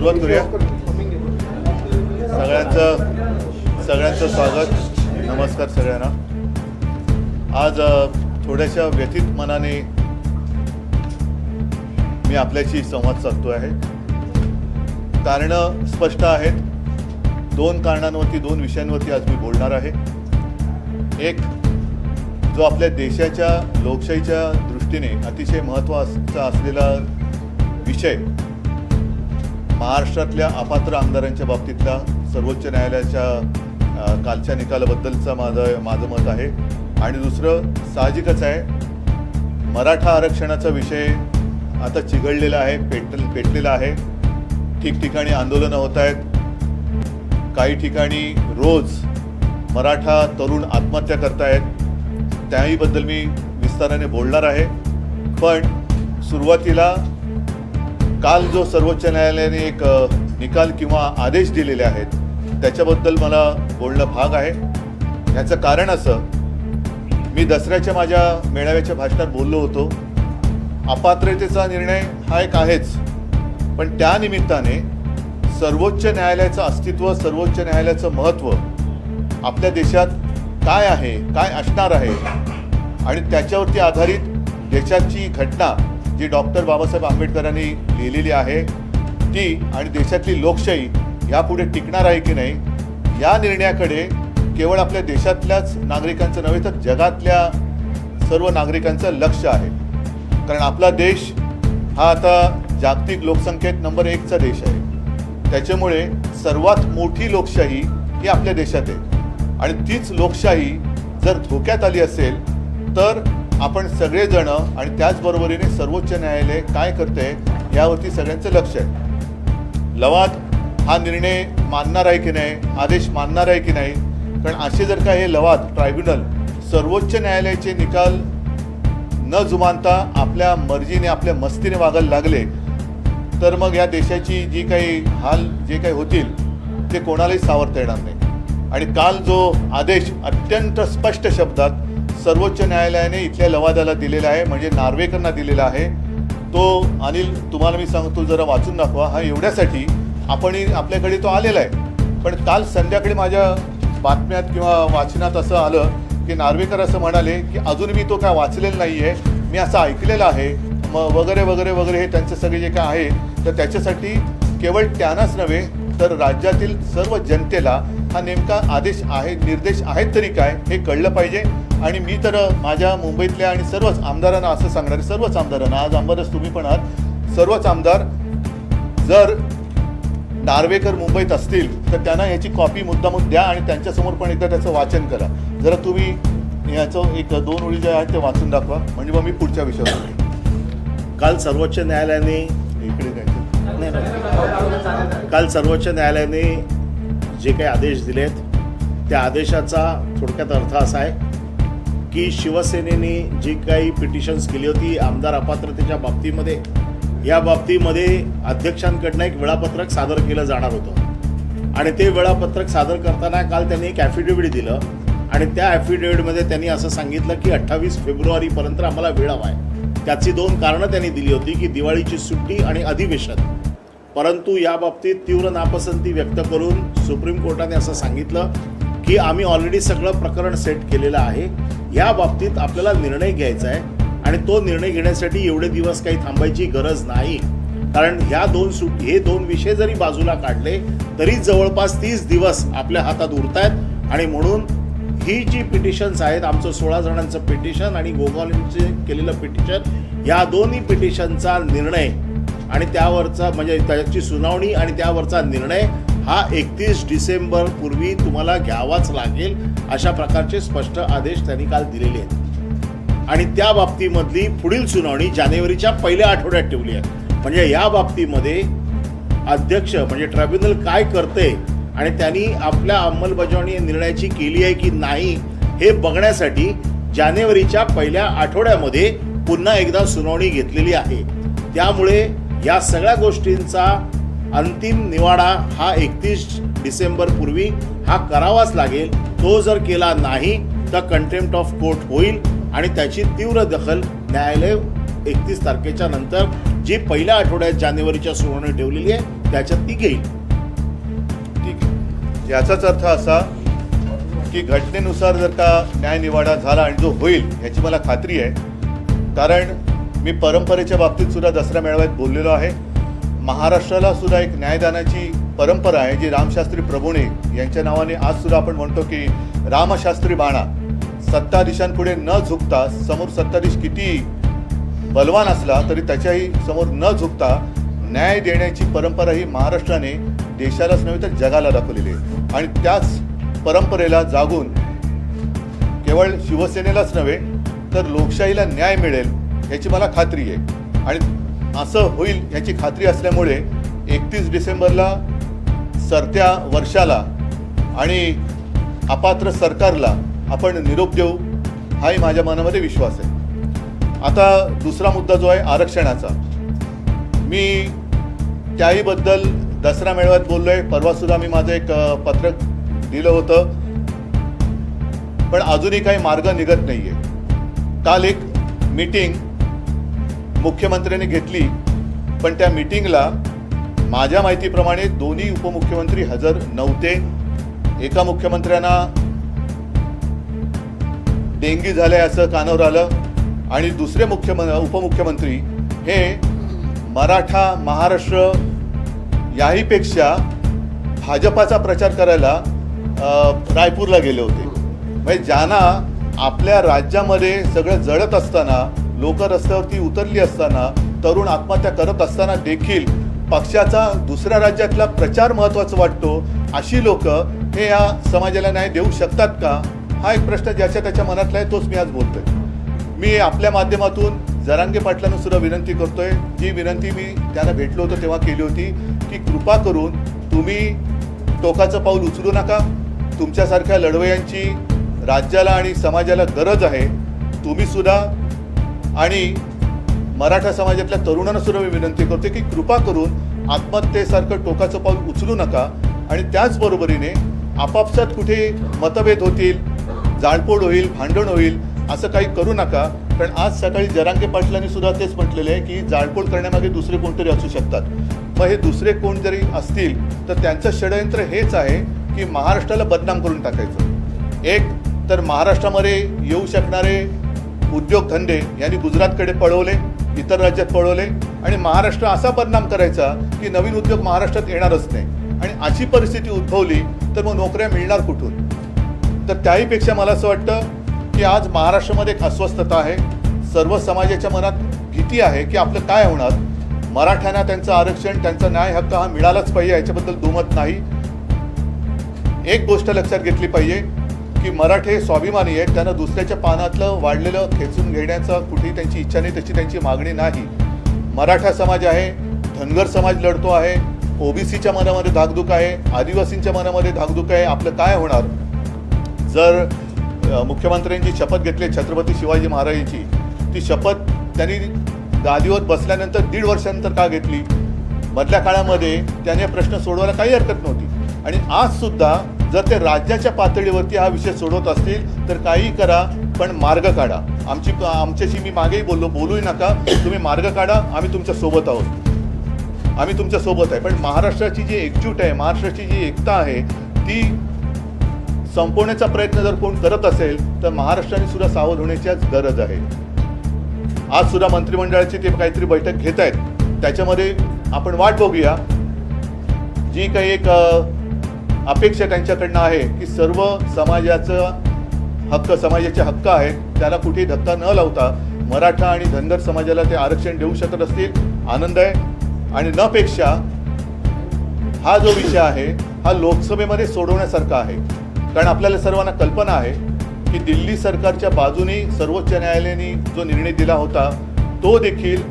सुरुवात करूया. सगळ्यांचं स्वागत. नमस्कार सगळ्यांना. आज थोड्याशा व्यथित मनाने मी आपल्याशी संवाद साधतो आहे. कारणं स्पष्ट आहेत. 2 कारणांवरती 2 विषयांवरती आज मी बोलणार आहे. एक, जो आपल्या देशाच्या लोकशाहीच्या दृष्टीने अतिशय महत्त्वाचा असलेला विषय, महाराष्ट्रातल्या अपात्र आमदारांच्या बाबतीतला सर्वोच्च न्यायालयाच्या कालच्या निकालाबद्दलचा माझं मत आहे. आणि दुसरं साहजिकच आहे, मराठा आरक्षणाचा विषय आता चिघळलेला आहे, पेटलेला आहे. ठिकठिकाणी आंदोलनं होत आहेत. काही ठिकाणी रोज मराठा तरुण आत्महत्या करतायत. त्याहीबद्दल मी विस्ताराने बोलणार आहे. पण सुरुवातीला काल जो सर्वोच्च न्यायालयाने एक निकाल किंवा आदेश दिलेले आहेत त्याच्याबद्दल मला बोलणं भाग आहे. ह्याचं कारण असं, मी दसऱ्याच्या माझ्या मेळाव्याच्या भाषणात बोललो होतो, अपात्रतेचा निर्णय हा एक आहेच, पण त्या निमित्ताने सर्वोच्च न्यायालयाचं अस्तित्व, सर्वोच्च न्यायालयाचं महत्त्व आपल्या देशात काय आहे, काय असणार आहे, आणि त्याच्यावरती आधारित देशाची घटना जी डॉक्टर बाबासाहेब आंबेडकरांनी लिहिलेली आहे ती, आणि देशातली लोकशाही यापुढे टिकणार आहे की नाही, या निर्णयाकडे केवळ आपल्या देशातल्याच नागरिकांचं नव्हे तर जगातल्या सर्व नागरिकांचं लक्ष आहे. कारण आपला देश हा आता जागतिक लोकसंख्येत नंबर 1चा देश आहे. त्याच्यामुळे सर्वात मोठी लोकशाही ही आपल्या देशात आहे. आणि तीच लोकशाही जर धोक्यात आली असेल तर आपण सगळेजण आणि त्याचबरोबरीने सर्वोच्च न्यायालय काय करते यावरती सगळ्यांचं लक्ष आहे. लवाद हा निर्णय मानणार आहे की नाही, आदेश मानणार आहे की नाही. कारण असे जर का हे लवाद ट्रायब्युनल सर्वोच्च न्यायालयाचे निकाल न जुमानता आपल्या मर्जीने, आपल्या मस्तीने वागायला लागले तर मग या देशाची जी काही हाल जे काही होतील ते कोणालाही सावरता येणार नाही. आणि काल जो आदेश अत्यंत स्पष्ट शब्दात सर्वोच्च न्यायालयाने इथल्या लवादाला दिलेला आहे, म्हणजे नार्वेकरांना दिलेला आहे, तो अनिल तुम्हाला मी सांगतो जरा वाचून दाखवा. हा एवढ्यासाठी आपल्याकडे तो आलेला आहे. पण काल संध्याकाळी माझ्या बातम्यात किंवा वाचनात असं आलं की नार्वेकर असं म्हणाले की अजून मी तो काय वाचलेला नाही आहे, मी असं ऐकलेलं आहे वगैरे वगैरे वगैरे. हे त्यांचे सगळे जे काय आहे तर त्याच्यासाठी केवळ त्यांनाच नव्हे तर राज्यातील सर्व जनतेला हा नेमका आदेश आहे, निर्देश आहेत तरी काय हे कळलं पाहिजे. आणि मी तर माझ्या मुंबईतल्या आणि सर्वच आमदारांना असं सांगणार, सर्वच आमदारांना, आज आमदारच तुम्ही पण आहात, सर्वच आमदार जर नार्वेकर मुंबईत असतील तर त्यांना याची कॉपी मुद्दामून द्या आणि त्यांच्यासमोर पण एकदा त्याचं वाचन करा. जरा तुम्ही याचं 1-2 ओळी जे आहेत ते वाचून दाखवा, म्हणजे मग मी पुढच्या विषयावर. काल सर्वोच्च न्यायालयाने काल सर्वोच्च न्यायालयाने जे काही आदेश दिलेत त्या आदेशाचा थोडक्यात अर्थ असा आहे की शिवसेनेने जी काही पिटिशन्स केली होती आमदार अपात्रतेच्या बाबतीमध्ये, या बाबतीमध्ये अध्यक्षांकडनं एक वेळापत्रक सादर केलं जाणार होतं. आणि ते वेळापत्रक सादर करताना काल त्यांनी एक ॲफिडेव्हिट दिलं आणि त्या ॲफिडेव्हिटमध्ये त्यांनी असं सांगितलं की 28 फेब्रुवारीपर्यंत आम्हाला वेळ हवा आहे. त्याची 2 कारणं त्यांनी दिली होती की दिवाळीची सुट्टी आणि अधिवेशन. परंतु या बाबतीत तीव्र नापसंती व्यक्त करून सुप्रीम कोर्टाने असं सांगितलं की आम्ही ऑलरेडी सगळं प्रकरण सेट केलेलं आहे, या बाबतीत आपल्याला निर्णय घ्यायचा आहे आणि तो निर्णय घेण्यासाठी एवढे दिवस काही थांबायची गरज नाही. कारण हे 2 विषय जरी बाजूला काढले तरी जवळपास 30 दिवस आपल्या हातात उरत आहेत. आणि म्हणून ही जी पिटिशन्स आहेत, आमचं 16 जणांचं पिटिशन आणि गोगावलेंचे केलेलं पिटिशन, या दोन्ही पिटिशनचा निर्णय आणि त्यावरचा म्हणजे त्याची सुनावणी आणि त्यावरचा निर्णय हा 31 डिसेंबर पूर्वी तुम्हाला घ्यावाच लागेल, अशा प्रकारचे स्पष्ट आदेश त्यांनी काल दिलेले आहेत. आणि त्या बाबतीमधली पुढील सुनावणी जानेवारीच्या पहिल्या आठवड्यात ठेवली आहे. म्हणजे या बाबतीमध्ये अध्यक्ष म्हणजे ट्रायब्युनल काय करते आणि त्यांनी आपल्या अंमलबजावणी निर्णयाची केली आहे की नाही हे बघण्यासाठी जानेवारीच्या पहिल्या आठवड्यामध्ये पुन्हा एकदा सुनावणी घेतलेली आहे. त्यामुळे या सगळ्या गोष्टींचा अंतिम निवाडा हा 31 डिसेंबर पूर्वी हा करावाच लागेल. तो जर केला नाही तर कंटेम्प्ट ऑफ कोर्ट होईल आणि त्याची तीव्र दखल न्यायालय 31 तारखेच्या नंतर जी पहिल्या आठवड्यात जानेवारीच्या सुनावणी ठेवलेली आहे त्याच्यात ती घेईल. ठीक आहे. याचाच अर्थ असा की घटनेनुसार जर का न्यायनिवाडा झाला आणि जो होईल याची मला खात्री आहे, कारण मी परंपरेच्या बाबतीत सुद्धा दसरा मेळाव्यात बोललेलो आहे. महाराष्ट्राला सुद्धा एक न्यायदानाची परंपरा आहे जी रामशास्त्री प्रभुणे यांच्या नावाने आज सुद्धा आपण म्हणतो की रामशास्त्री बाणा. सत्ताधीशांपुढे न झुकता, समोर सत्ताधीश किती बलवान असला तरी त्याच्याही समोर न झुकता न्याय देण्याची परंपरा ही महाराष्ट्राने देशालाच नव्हे तर जगाला दाखवलेली आहे. आणि त्याच परंपरेला जागून केवळ शिवसेनेलाच नव्हे तर लोकशाहीला न्याय मिळेल याची मला खात्री आहे. आणि असं होईल याची खात्री असल्यामुळे 31 डिसेंबरला सरत्या वर्षाला आणि अपात्र सरकारला आपण निरोप देऊ, हाही माझ्या मनामध्ये विश्वास आहे. आता दुसरा मुद्दा जो आहे आरक्षणाचा, मी त्याहीबद्दल दसरा मेळाव्यात बोललो आहे. परवासुद्धा मी माझं एक पत्रक दिलं होतं, पण अजूनही काही मार्ग निघत नाही आहे. काल एक मीटिंग मुख्यमंत्र्यांनी घेतली, पण त्या मीटिंगला माझ्या माहितीप्रमाणे दोन्ही उपमुख्यमंत्री हजर नव्हते. एका मुख्यमंत्र्यांना डेंगी झाले असं कानावर आलं आणि दुसरे उपमुख्यमंत्री हे मराठा महाराष्ट्र याहीपेक्षा भाजपाचा प्रचार करायला रायपूरला गेले होते. म्हणजे ज्यांना आपल्या राज्यामध्ये सगळं जळत असताना, लोक रस्त्यावरती उतरली असताना, तरुण आत्महत्या करत असताना देखील पक्षाचा दुसऱ्या राज्यातला प्रचार महत्त्वाचा वाटतो, अशी लोक हे या समाजाला न्याय देऊ शकतात का, हा एक प्रश्न ज्याच्या त्याच्या मनातला आहे, तोच मी आज बोलतोय. मी आपल्या माध्यमातून जरांगे पाटलांना सुद्धा विनंती करतोय, जी विनंती मी त्यांना भेटलो होतो तेव्हा केली होती, की कृपा करून तुम्ही टोकाचं पाऊल उचलू नका. तुमच्यासारख्या लढवयांची राज्याला आणि समाजाला गरज आहे. तुम्ही सुद्धा आणि मराठा समाजातल्या तरुणांना सुद्धा मी विनंती करतो की कृपा करून आत्महत्येसारखं टोकाचं पाऊल उचलू नका. आणि त्याचबरोबरीने आपापसात कुठे मतभेद होतील, जाळपोळ होईल, भांडण होईल, असं काही करू नका. कारण आज सकाळी जरांगे पाटलांनी सुद्धा तेच म्हटलेलं आहे की जाळपोळ करण्यामागे दुसरे कोणतरी असू शकतात. मग हे दुसरे कोण जरी असतील तर त्यांचं षडयंत्र हेच आहे की महाराष्ट्राला बदनाम करून टाकायचं. एक तर महाराष्ट्रामध्ये येऊ शकणारे उद्योगधंदे यांनी गुजरातकडे पळवले, इतर राज्यात पळवले आणि महाराष्ट्र असा बदनाम करायचा की नवीन उद्योग महाराष्ट्रात येणारच नाही. आणि अशी परिस्थिती उद्भवली तर मग नोकऱ्या मिळणार कुठून? तर त्याहीपेक्षा मला असं वाटतं की आज महाराष्ट्रामध्ये एक अस्वस्थता आहे. सर्व समाजाच्या मनात भीती आहे की आपलं काय होणार. मराठ्यांना त्यांचं आरक्षण, त्यांचा न्याय हक्क हा मिळालाच पाहिजे, याच्याबद्दल दुमत नाही. एक गोष्ट लक्षात घेतली पाहिजे की मराठे स्वाभिमानी आहेत. त्यांना दुसऱ्याच्या पानातलं वाढलेलं खेचून घेण्याचा कुठेही त्यांची इच्छा नाही, तशी त्यांची मागणी नाही. मराठा समाज आहे, धनगर समाज लढतो आहे, ओबीसीच्या मनामध्ये धाकधूक आहे, आदिवासींच्या मनामध्ये धाकधूक आहे. आपलं काय होणार जर मुख्यमंत्र्यांची शपथ घेतली छत्रपती शिवाजी महाराजांची, ती शपथ त्यांनी गादीवर बसल्यानंतर 1.5 वर्षानंतर का घेतली? मधल्या काळामध्ये त्याने प्रश्न सोडवायला काही हरकत नव्हती. आणि आज सुद्धा जर ते राज्याच्या पातळीवरती हा विषय सोडवत असतील तर काही करा, पण मार्ग काढा. आमच्याशी मी मागेही बोलूही नका, तुम्ही मार्ग काढा, आम्ही तुमच्या सोबत आहोत, आम्ही तुमच्या सोबत आहे. पण महाराष्ट्राची जी एकजूट आहे, महाराष्ट्राची जी एकता आहे, ती संपवण्याचा प्रयत्न जर कोण करत असेल तर महाराष्ट्राने सुद्धा सावध होण्याची आज गरज आहे. आज सुद्धा मंत्रिमंडळाची ते काहीतरी बैठक घेत आहेत, त्याच्यामध्ये आपण वाट बघूया. जी काही एक अपेक्षा त्यांच्याकडनं आहे की सर्व समाजाचे हक्क आहेत, त्याला कुठेही धक्का न लावता मराठा आणि धनगर समाजाला ते आरक्षण देऊ शकत असतील, आनंद आहे. आणि न पेक्षा हा जो विषय आहे हा लोकसभेमध्ये सोडवण्यासारखा आहे. कारण आपल्याला सर्वांना कल्पना आहे की दिल्ली सरकारच्या बाजूने सर्वोच्च न्यायालयाने जो निर्णय दिला होता तो देखील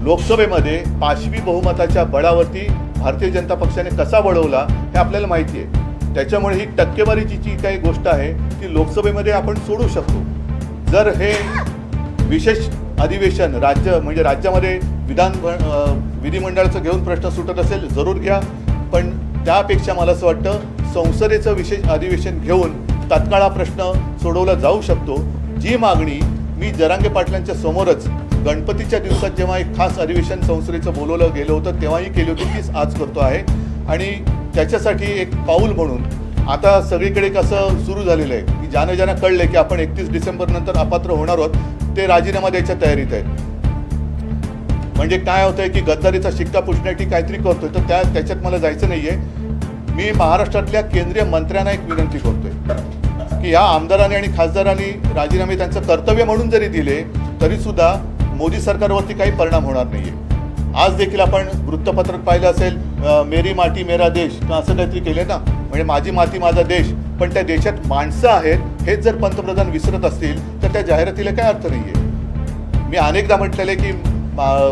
लोकसभेमध्ये पाशवी बहुमताच्या बळावरती भारतीय जनता पक्षाने कसा वळवला हे आपल्याला माहिती आहे. त्याच्यामुळे ही टक्केवारीची जी काही गोष्ट आहे ती लोकसभेमध्ये आपण सोडू शकतो. जर हे विशेष अधिवेशन राज्यामध्ये विधिमंडळाचं घेऊन प्रश्न सुटत असेल जरूर घ्या, पण त्यापेक्षा मला असं वाटतं संसदेचं विशेष अधिवेशन घेऊन तात्काळ हा प्रश्न सोडवला जाऊ शकतो. जी मागणी मी जरांगे पाटलांच्या समोरच गणपतीच्या दिवसात जेव्हा एक खास अधिवेशन संसदेचं बोलवलं गेलं होतं तेव्हाही केली होती, तीच आज करतो आहे. आणि त्याच्यासाठी एक पाऊल म्हणून आता सगळीकडे कसं सुरू झालेलं आहे की ज्यानं कळलं की आपण 31 डिसेंबरनंतर अपात्र होणार आहोत ते राजीनामा द्यायच्या तयारीत आहेत. म्हणजे काय होतंय की गद्दारीचा शिक्का पुसण्यासाठी काहीतरी करतोय, तर त्याच्यात मला जायचं नाहीये. मी महाराष्ट्रातल्या केंद्रीय मंत्र्यांना एक विनंती करतोय की या आमदारांनी आणि खासदारांनी राजीनामे त्यांचं कर्तव्य म्हणून जरी दिले तरी सुद्धा मोदी सरकारवरती काही परिणाम होणार नाहीये. आज देखील आपण वृत्तपत्रात पाहिलं असेल मेरी माती मेरा देश असं काहीतरी केले ना, म्हणजे माझी माती माझा देश, पण त्या देशात माणसं आहेत हेच जर पंतप्रधान विसरत असतील तर त्या जाहिरातीला काय अर्थ नाहीये. मी अनेकदा म्हटलेलं आहे की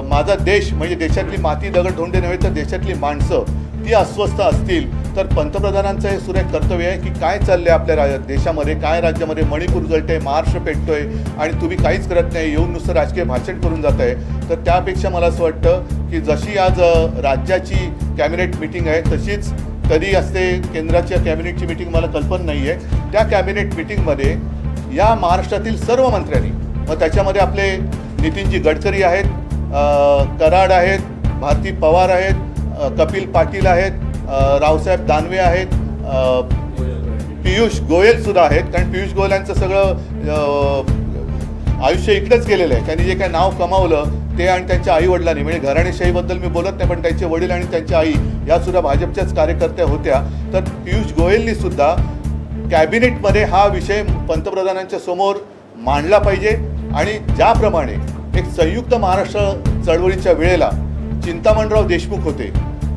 माझा देश म्हणजे देशातली माती दगड धोंडे नव्हे तर देशातली माणसं ती अस्वस्थ असतील तर पंतप्रधानांचं हे सुरेख कर्तव्य आहे की काय चाललंय आपल्या देशामध्ये, काय राज्यामध्ये मणिपूर जळतंय, महाराष्ट्र पेटतोय आणि तुम्ही काहीच करत नाही, येऊन नुसतं राजकीय भाषण करून जात आहे. तर त्यापेक्षा मला असं वाटतं की जशी आज राज्याची कॅबिनेट मिटिंग आहे तशीच कधी असते केंद्राच्या कॅबिनेटची मिटिंग मला कल्पना नाही आहे. त्या कॅबिनेट मिटिंगमध्ये या महाराष्ट्रातील सर्व मंत्र्यांनी, मग त्याच्यामध्ये आपले नितीनजी गडकरी आहेत, कराड आहेत, भारती पवार आहेत, कपिल पाटील आहेत, रावसाहेब दानवे आहेत, पियुष गोयल सुद्धा आहेत. कारण पियुष गोयल यांचं सगळं आयुष्य इकडेच गेलेलं आहे. त्यांनी जे काय नाव कमावलं ते आणि त्यांच्या आईवडिलांनी, म्हणजे घराणेशाहीबद्दल मी बोलत नाही पण त्यांचे वडील आणि त्यांची आई या सुद्धा भाजपच्याच कार्यकर्त्या होत्या. तर पियुष गोयलनी सुद्धा कॅबिनेटमध्ये हा विषय पंतप्रधानांच्या समोर मांडला पाहिजे. आणि ज्याप्रमाणे एक संयुक्त महाराष्ट्र चळवळीच्या वेळेला चिंतामणराव देशमुख होते,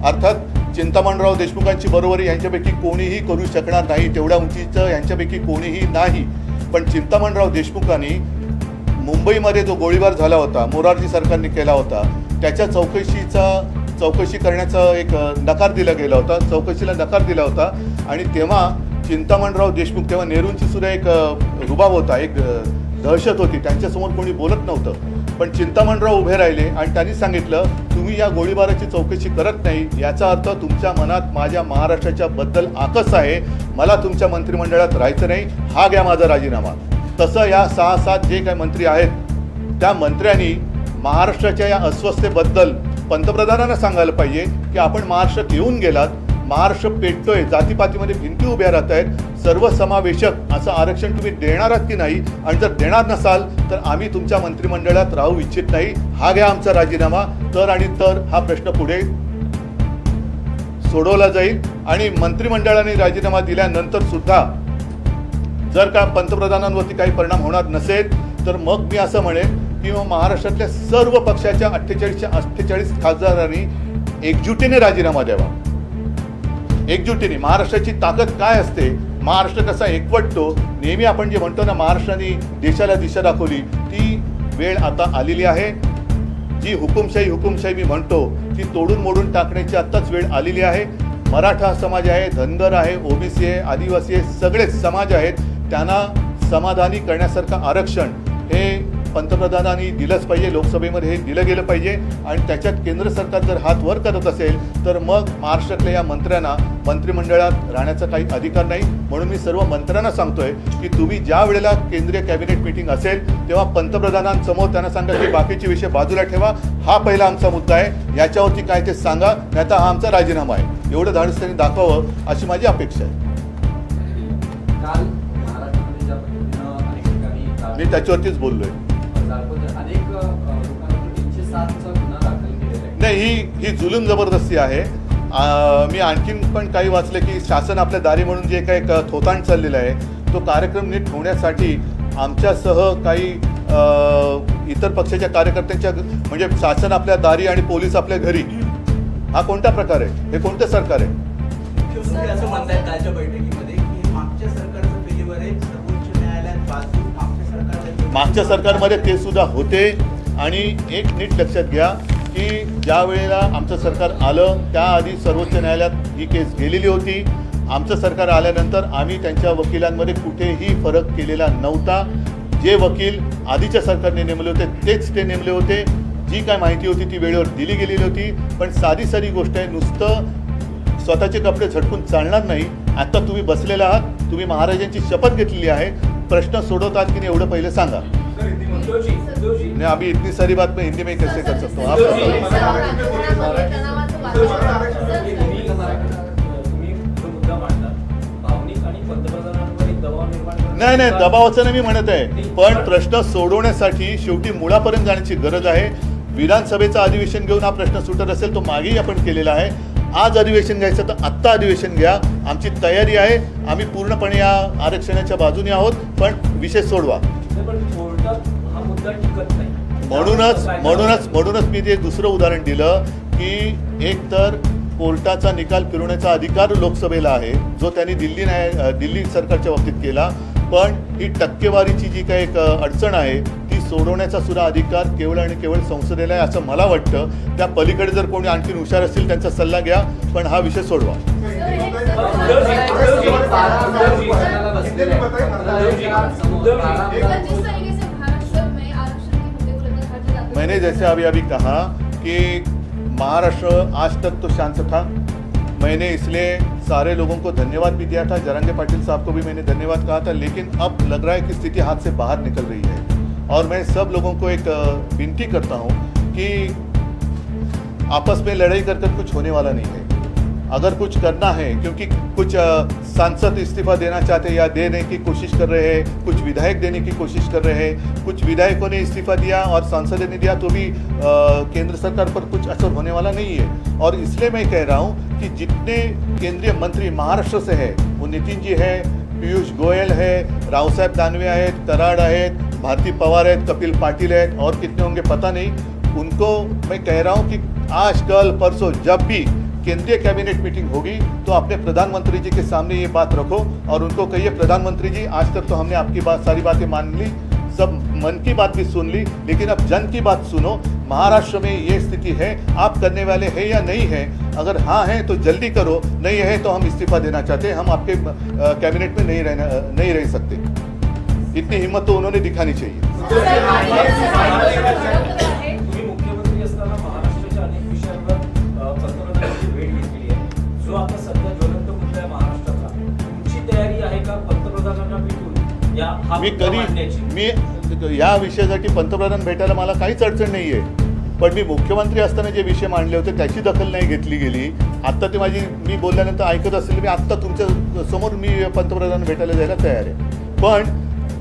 अर्थात चिंतामणराव देशमुखांची बरोबरी यांच्यापैकी कोणीही करू शकणार नाही, तेवढ्या उंचीचं यांच्यापैकी कोणीही नाही. पण चिंतामणराव देशमुखांनी मुंबईमध्ये जो गोळीबार झाला होता, मोरारजी सरकारने केला होता, त्याच्या चौकशी करण्याचा एक नकार दिला गेला होता, चौकशीला नकार दिला होता. आणि तेव्हा चिंतामणराव देशमुख, तेव्हा नेहरूंची सुद्धा एक रुबाब होता, एक दहशत होती, त्यांच्यासमोर कोणी बोलत नव्हतं. पण चिंतामणराव उभे राहिले आणि त्यांनी सांगितलं तुम्ही या गोळीबाराची चौकशी करत नाही याचा अर्थ तुमच्या मनात माझ्या महाराष्ट्राच्या बद्दल आकस आहे, मला तुमच्या मंत्रिमंडळात राहायचं नाही, हा घ्या माझा राजीनामा. तसं या 6-7 जे काही मंत्री आहेत त्या मंत्र्यांनी महाराष्ट्राच्या या अस्वस्थतेबद्दल पंतप्रधानांना सांगायला पाहिजे की आपण महाराष्ट्रात येऊन गेलात, महाराष्ट्र पेटतोय, जातीपातीमध्ये भिंती उभ्या राहत आहेत, सर्वसमावेशक असं आरक्षण तुम्ही देणार आहात की नाही, आणि जर देणार नसाल तर आम्ही तुमच्या मंत्रिमंडळात राहू इच्छित नाही, हा घ्या आमचा राजीनामा. तर आणि तर हा प्रश्न पुढे सोडवला जाईल. आणि मंत्रिमंडळाने राजीनामा दिल्यानंतर सुद्धा जर का पंतप्रधानांवरती काही परिणाम होणार नसेल तर मग मी असं म्हणेन की महाराष्ट्रातल्या सर्व पक्षाच्या 48 खासदारांनी एकजुटीने राजीनामा द्यावा. एकजुटीने महाराष्ट्राची ताकद काय असते, महाराष्ट्र कसा एकवटतो, नेहमी आपण जे म्हणतो ना महाराष्ट्राने देशाला दिशा दाखवली, ती वेळ आता आलेली आहे. जी हुकुमशाही मी म्हणतो ती तोडून मोडून टाकण्याची आत्ताच वेळ आलेली आहे. मराठा समाज आहे, धनगर आहे, ओबीसी आहे, आदिवासी आहे, सगळेच समाज आहेत, त्यांना समाधानी करण्यासारखं आरक्षण हे पंतप्रधानांनी दिलंच पाहिजे, लोकसभेमध्ये हे दिलं गेलं पाहिजे. आणि त्याच्यात केंद्र सरकार जर हात वर करत असेल तर मग महाराष्ट्रातल्या या मंत्र्यांना मंत्रिमंडळात राहण्याचा काही अधिकार नाही. म्हणून मी सर्व मंत्र्यांना सांगतोय की तुम्ही ज्या वेळेला केंद्रीय कॅबिनेट मीटिंग असेल तेव्हा पंतप्रधानांसमोर त्यांना सांगा की बाकीचे विषय बाजूला ठेवा, हा पहिला आमचा मुद्दा आहे, याच्यावरती काय ते सांगा, नाही तर हा आमचा राजीनामा आहे. एवढं धाडस त्यांनी दाखवावं अशी माझी अपेक्षा आहे. मी त्याच्यावरतीच बोललोय. नाही, ही जुलूम जबरदस्ती आहे. मी आणखीन पण काही वाचलं की शासन आपल्या दारी म्हणून जे काही थोतांड चाललेलं आहे तो कार्यक्रम नीट होण्यासाठी आमच्यासह काही इतर पक्षाच्या कार्यकर्त्यांच्या, म्हणजे शासन आपल्या दारी आणि पोलीस आपल्या घरी, हा कोणता प्रकार आहे, हे कोणतं सरकार आहे? असं म्हणतायत कालच्या बैठकीमध्ये की मागच्या सरकारचं फेल्युअर आहे, सर्वोच्च न्यायालयात बाजू मागच्या सरकारमध्ये ते सुद्धा होते. आणि एक नीट लक्षात घ्या की ज्या वेळेला आमचं सरकार आलं त्याआधी सर्वोच्च न्यायालयात ही केस गेलेली होती. आमचं सरकार आल्यानंतर आम्ही त्यांच्या वकिलांमध्ये कुठेही फरक केलेला नव्हता. जे वकील आधीच्या सरकारने नेमले होते तेच ते नेमले होते. जी काय माहिती होती ती वेळेवर दिली गेलेली होती. पण साधी गोष्ट आहे, नुसतं स्वतःचे कपडे झटकून चालणार नाही. आता तुम्ही बसलेला आहात, तुम्ही महाराजांची शपथ घेतलेली आहे, प्रश्न सोडवतात की नाही एवढं पहिलं सांगा. नहीं, अभी इतनी सारी बात मैं हिंदी में कैसे कर सकता हूँ आप नाही नाही, दबावाचं नाही मी म्हणत आहे, पण प्रश्न सोडवण्यासाठी शेवटी मुळापर्यंत जाण्याची गरज आहे. विधानसभेचं अधिवेशन घेऊन हा प्रश्न सुटत असेल तो मागेही आपण केलेला आहे. आज अधिवेशन घ्यायचं तर आत्ता अधिवेशन घ्या, आमची तयारी आहे. आम्ही पूर्णपणे या आरक्षणाच्या बाजूने आहोत, पण विषय सोडवा. म्हणूनच मी ते दुसरं उदाहरण दिलं की एक तर कोर्टाचा निकाल फिरवण्याचा अधिकार लोकसभेला आहे, जो त्यांनी दिल्ली सरकारच्या बाबतीत केला. पण ही टक्केवारीची जी काही एक अडचण आहे ती सोडवण्याचा सुद्धा अधिकार केवळ आणि केवळ संसदेला आहे असं मला वाटतं. त्या पलीकडे जर कोणी आणखी हुशार असतील त्यांचा सल्ला घ्या, पण हा विषय सोडवा. मैंने जैसे अभी कहा कि महाराष्ट्र आज तक तो शांत था. मैंने इसलिए सारे लोगों को धन्यवाद भी दिया था. जरांगे पाटिल साहब को भी मैंने धन्यवाद कहा था. लेकिन अब लग रहा है कि स्थिति हाथ से बाहर निकल रही है और मैं सब लोगों को एक विनती करता हूं कि आपस में लड़ाई कर कुछ होने वाला नहीं है. अगर कुछ करना है, क्योंकि कुछ सांसद इस्तीफा देना चाहते हैं या देने की कोशिश कर रहे हैं, कुछ विधायक देने की कोशिश कर रहे हैं, कुछ विधायकों ने इस्तीफा दिया और सांसद ने दिया तो भी केंद्र सरकार पर कुछ असर होने वाला नहीं है. और इसलिए मैं कह रहा हूँ कि जितने केंद्रीय मंत्री महाराष्ट्र से है, वो नितिन जी है, पीयूष गोयल है, रावसाहेब दानवे आहेत, कराड आहेत, भारती पवार आहेत, कपिल पाटिल आहेत और कितने होंगे पता नहीं. उनको मैं कह रहा हूँ कि आज कल परसों जब भी केंद्रीय कैबिनेट मीटिंग होगी तो अपने प्रधानमंत्री जी के सामने ये बात रखो और उनको कहिए, प्रधानमंत्री जी आज तक तो हमने आपकी बात सारी बातें मान ली, सब मन की बात भी सुन ली, लेकिन अब जन की बात सुनो. महाराष्ट्र में ये स्थिति है, आप करने वाले हैं या नहीं है? अगर हाँ है तो जल्दी करो, नहीं है तो हम इस्तीफा देना चाहते हैं, हम आपके कैबिनेट में नहीं रह सकते. इतनी हिम्मत तो उन्होंने दिखानी चाहिए. मुख्यमंत्री असताना महाराष्ट्राच्या अनेक विषयांवर पंतप्रधानांची भेट घेतली आहे. जो आता सध्या ज्वलंत मुद्दा आहे महाराष्ट्राचा, तुमची तयारी आहे का पंतप्रधानांना भेटून मी या विषयासाठी पंतप्रधान भेटायला मला काहीच अडचण नाही आहे. पण मी मुख्यमंत्री असताना जे विषय मांडले होते त्याची दखल नाही घेतली गेली. आत्ता ते मी बोलल्यानंतर ऐकत असेल, मी आत्ता तुमच्या समोर मी पंतप्रधान भेटायला जायला तयार आहे. पण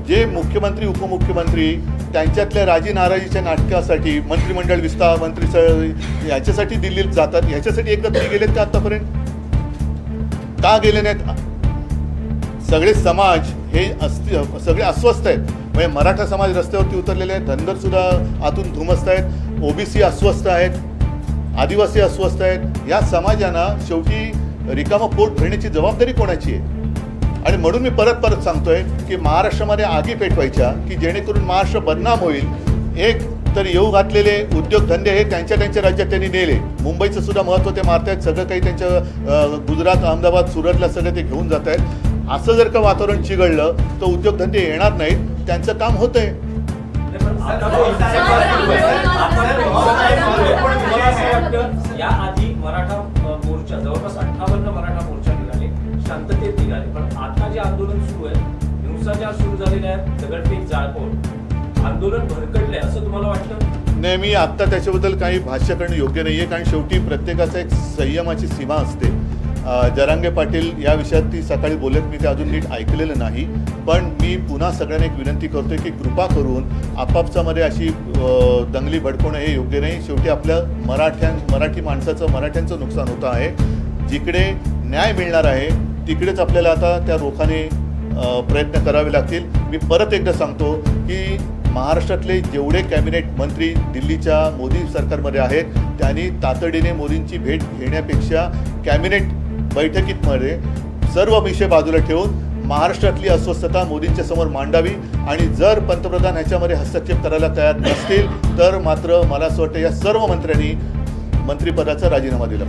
जे मुख्यमंत्री उपमुख्यमंत्री त्यांच्यातल्या राजी नाराजीच्या नाटकासाठी मंत्रिमंडळ विस्तार याच्यासाठी दिल्लीत जातात, ह्याच्यासाठी एकदा तरी गेलेत का आतापर्यंत? का गेले नाहीत? सगळे समाज हे सगळे अस्वस्थ आहेत. म्हणजे मराठा समाज रस्त्यावरती उतरलेले आहेत, धनगर सुद्धा आतून धुमसत आहेत, ओबीसी अस्वस्थ आहेत, आदिवासी अस्वस्थ आहेत. या समाजांना शेवटी रिकामं पोट भरण्याची जबाबदारी कोणाची आहे? आणि म्हणून मी परत सांगतोय की महाराष्ट्रामध्ये आगी पेटवायच्या की जेणेकरून महाराष्ट्र बदनाम होईल. एक तर येऊ घातलेले उद्योगधंदे हे त्यांच्या राज्यात त्यांनी नेले. मुंबईचं सुद्धा महत्त्व ते मारतायत. सगळं काही त्यांच्या गुजरात, अहमदाबाद, सुरतला सगळं ते घेऊन जात आहेत. असं जर का वातावरण चिघळलं तर उद्योगधंदे येणार नाहीत, त्यांचं काम होतंय. याआधी मराठा मोर्चा जवळपास 58 मराठा मोर्चा निघाले, शांततेत निघाले. पण आता जे आंदोलन सुरू आहे, हिंसाचार सुरू झालेले आहेत, दगडफेक, जाळपोळ, आंदोलन भरकटले असं तुम्हाला वाटतं? नाही, मी आत्ता त्याच्याबद्दल काही भाष्य करणं योग्य नाही आहे, कारण शेवटी प्रत्येकाचा एक संयमाची सीमा असते. जरांगे पाटील या विषयात ती सकाळी बोलत, मी ते अजून नीट ऐकलेलं नाही. पण मी पुन्हा सगळ्यांना एक विनंती करतोय की कृपा करून आपापसामध्ये अशी दंगली भडकवणं हे योग्य नाही. शेवटी आपल्या मराठी माणसाचं, मराठ्यांचं नुकसान होतं आहे. जिकडे न्याय मिळणार आहे तिकडेच आपल्याला आता त्या रोखाने प्रयत्न करावे लागतील. मी परत एकदा सांगतो की महाराष्ट्रातले जेवढे कॅबिनेट मंत्री दिल्लीच्या मोदी सरकारमध्ये आहेत त्यांनी तातडीने मोदींची भेट घेण्यापेक्षा कॅबिनेट बैठकीमध्ये सर्व विषय बाजूला ठेवून महाराष्ट्रातली अस्वस्थता मोदींच्या समोर मांडावी. आणि जर पंतप्रधान ह्याच्यामध्ये हस्तक्षेप करायला तयार नसतील तर मात्र मला असं वाटतं या सर्व मंत्र्यांनी मंत्रिपदाचा राजीनामा दिला.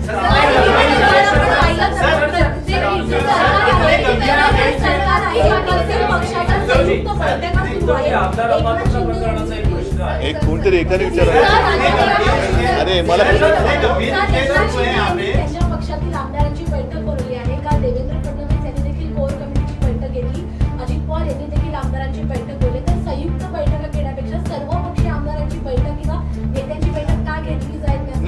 एक कोणतरी एकाने विचारलं, अरे मला पक्षातील आमदारांची बैठक बोलवली आहे का? देवेंद्र फडणवीस यांनी देखील कोर कमिटीची बैठक घेतली, अजित पवार यांनी देखील आमदारांची बैठक बोलली. तर संयुक्त बैठका घेण्यापेक्षा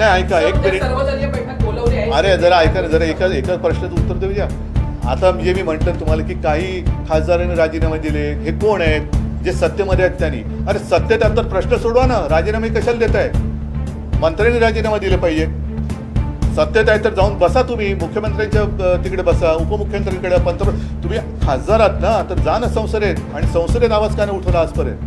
नाही ऐका एक मिनिट सर्वदलीय बैठक बोलवली आहे. अरे जरा ऐका ना जरा एका प्रश्नाचं उत्तर देऊ द्या. आता जे मी म्हटलं तुम्हाला की काही खासदारांनी राजीनामे दिले, हे कोण आहेत जे सत्तेमध्ये आहेत त्यांनी? अरे सत्तेत आहेत तर प्रश्न सोडवा ना, राजीनामे कशाला देत आहे? मंत्र्यांनी राजीनामा दिले पाहिजे. सत्तेत आहे तर जाऊन बसा तुम्ही, मुख्यमंत्र्यांच्या तिकडे बसा, उपमुख्यमंत्र्यांकडे, तुम्ही खासदार आहात ना, तर जा ना संसदेत, आणि संसदेत आवाज का नाही उठवला आजपर्यंत?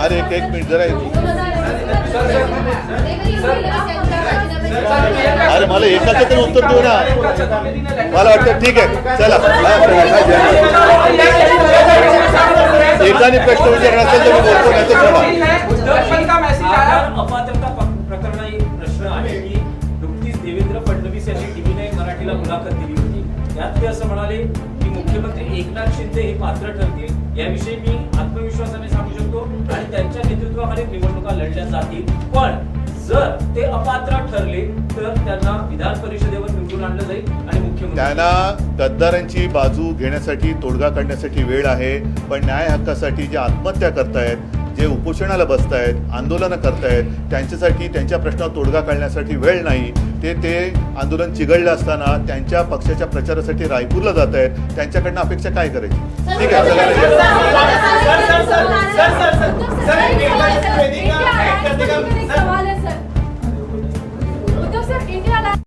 अरे एक मिनिट जरा अरे मला एकाचं तरी उत्तर देऊ ना. मला वाटतं ठीक आहे, चला एकाने प्रश्न विचारला असेल तर मी बोलतो, नाही तर चला. अपात्रता प्रकरणाचा एक प्रश्न आहे की नुकतीच देवेंद्र फडणवीस यांनी टीव्ही 9 मराठीला मुलाखत दिली होती. त्यात ते असं म्हणाले की मुख्यमंत्री एकनाथ शिंदे हे पात्र ठरतील, याविषयी मी आत्मविश्वासाने सांगू शकतो आणि त्यांच्या नेतृत्वाखाली निवडणुका लढल्या जातील. पण जर ते अपात्र ठरले तर त्यांना विधान परिषदेवर निवडून आणलं जाईल आणि मुख्यमंत्री त्यांना गद्दारांची बाजू घेण्यासाठी, तोडगा काढण्यासाठी वेळ आहे, पण न्याय हक्कासाठी जे आत्महत्या करतायत, जे उपोषणाला बसतायत, आंदोलनं करतायत, त्यांच्यासाठी, त्यांच्या प्रश्नावर तोडगा काढण्यासाठी वेळ नाही. ते आंदोलन चिघळलं असताना त्यांच्या पक्षाच्या प्रचारासाठी रायपूरला जात आहेत. त्यांच्याकडनं अपेक्षा काय करायची? ठीक आहे, चला.